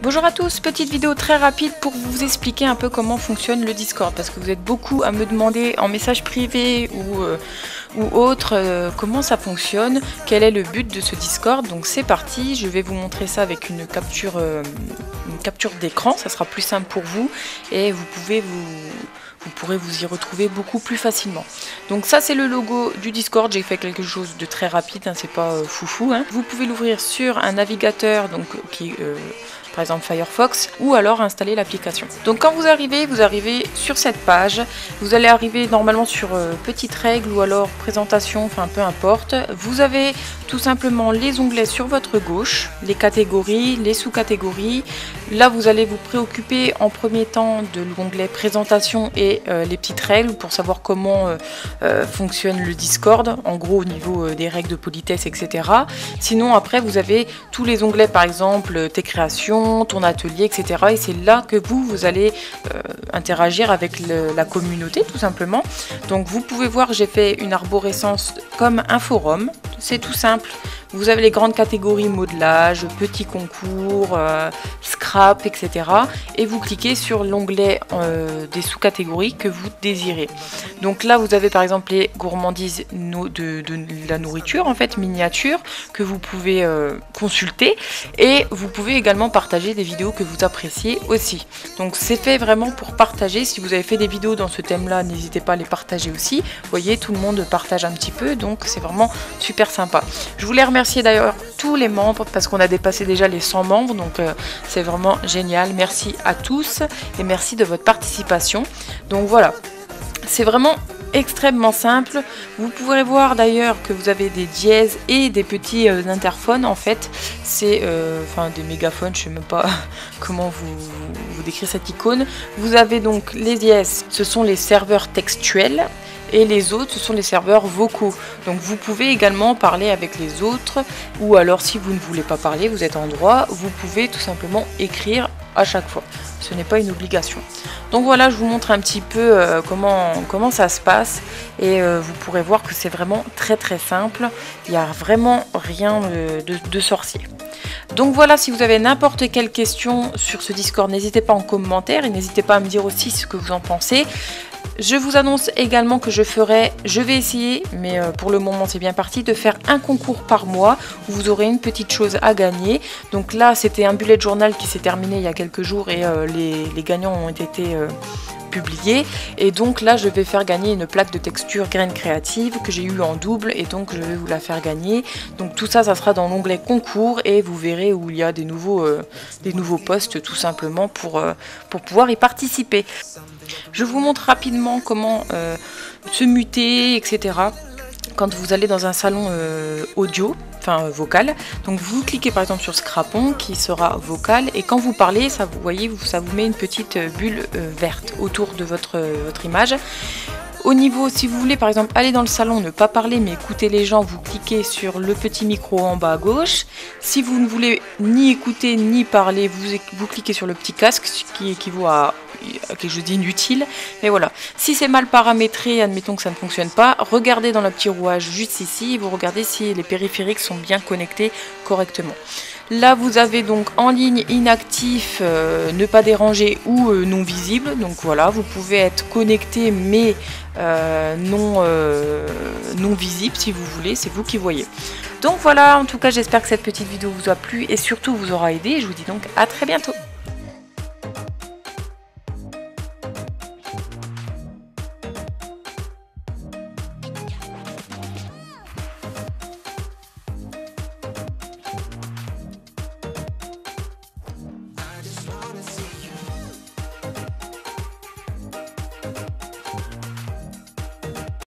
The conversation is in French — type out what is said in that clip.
Bonjour à tous, petite vidéo très rapide pour vous expliquer un peu comment fonctionne le Discord parce que vous êtes beaucoup à me demander en message privé ou autre comment ça fonctionne, quel est le but de ce Discord. Donc c'est parti, je vais vous montrer ça avec une capture d'écran, ça sera plus simple pour vous et vous pourrez vous y retrouver beaucoup plus facilement. Donc ça c'est le logo du Discord, j'ai fait quelque chose de très rapide, hein, c'est pas foufou. Hein. Vous pouvez l'ouvrir sur un navigateur donc qui par exemple Firefox, ou alors installer l'application. Donc quand vous arrivez sur cette page, vous allez arriver normalement sur petites règles ou alors présentation, enfin peu importe. Vous avez tout simplement les onglets sur votre gauche, les catégories, les sous-catégories. Là vous allez vous préoccuper en premier temps de l'onglet présentation et les petites règles pour savoir comment fonctionne le Discord, en gros au niveau des règles de politesse, etc. Sinon après vous avez tous les onglets, par exemple tes créations, ton atelier, etc. Et c'est là que vous allez interagir avec la communauté tout simplement. Donc vous pouvez voir, j'ai fait une arborescence comme un forum, c'est tout simple. Vous avez les grandes catégories modelage, petits concours, scrap, etc. Et vous cliquez sur l'onglet des sous-catégories que vous désirez. Donc là, vous avez par exemple les gourmandises de la nourriture, en fait, miniature, que vous pouvez consulter. Et vous pouvez également partager des vidéos que vous appréciez aussi. Donc c'est fait vraiment pour partager. Si vous avez fait des vidéos dans ce thème-là, n'hésitez pas à les partager aussi. Vous voyez, tout le monde partage un petit peu, donc c'est vraiment super sympa. Je voulais remercier d'ailleurs tous les membres parce qu'on a dépassé déjà les 100 membres, donc c'est vraiment génial. Merci à tous et merci de votre participation. Donc voilà, c'est vraiment extrêmement simple. Vous pourrez voir d'ailleurs que vous avez des dièses et des petits interphones, en fait c'est enfin des mégaphones, je sais même pas comment vous décrire cette icône. Vous avez donc les dièses, ce sont les serveurs textuels, et les autres, ce sont les serveurs vocaux. Donc vous pouvez également parler avec les autres, ou alors si vous ne voulez pas parler, vous êtes en droit, vous pouvez tout simplement écrire à chaque fois. Ce n'est pas une obligation. Donc voilà, je vous montre un petit peu comment ça se passe, et vous pourrez voir que c'est vraiment très simple. Il n'y a vraiment rien de sorcier. Donc voilà, si vous avez n'importe quelle question sur ce Discord, n'hésitez pas en commentaire, et n'hésitez pas à me dire aussi ce que vous en pensez. Je vous annonce également que je vais essayer, mais pour le moment c'est bien parti, de faire un concours par mois où vous aurez une petite chose à gagner. Donc là c'était un bullet journal qui s'est terminé il y a quelques jours et les gagnants ont été publiés. Et donc là je vais faire gagner une plaque de texture graines créatives que j'ai eu en double, et donc je vais vous la faire gagner. Donc tout ça, ça sera dans l'onglet concours, et vous verrez où il y a des nouveaux posts tout simplement pour pouvoir y participer. Je vous montre rapidement comment se muter, etc. quand vous allez dans un salon audio, enfin vocal. Donc vous cliquez par exemple sur Scrapon qui sera vocal, et quand vous parlez, ça vous voyez, ça vous met une petite bulle verte autour de votre image. Au niveau, si vous voulez par exemple aller dans le salon, ne pas parler mais écouter les gens, vous cliquez sur le petit micro en bas à gauche. Si vous ne voulez ni écouter ni parler, vous cliquez sur le petit casque, ce qui équivaut à quelque chose d'inutile. Mais voilà, si c'est mal paramétré, admettons que ça ne fonctionne pas, regardez dans le petit rouage juste ici, vous regardez si les périphériques sont bien connectés correctement. Là vous avez donc en ligne, inactif, ne pas déranger ou non visible. Donc voilà, vous pouvez être connecté mais non visible si vous voulez, c'est vous qui voyez. Donc voilà, en tout cas j'espère que cette petite vidéo vous a plu et surtout vous aura aidé. Je vous dis donc à très bientôt.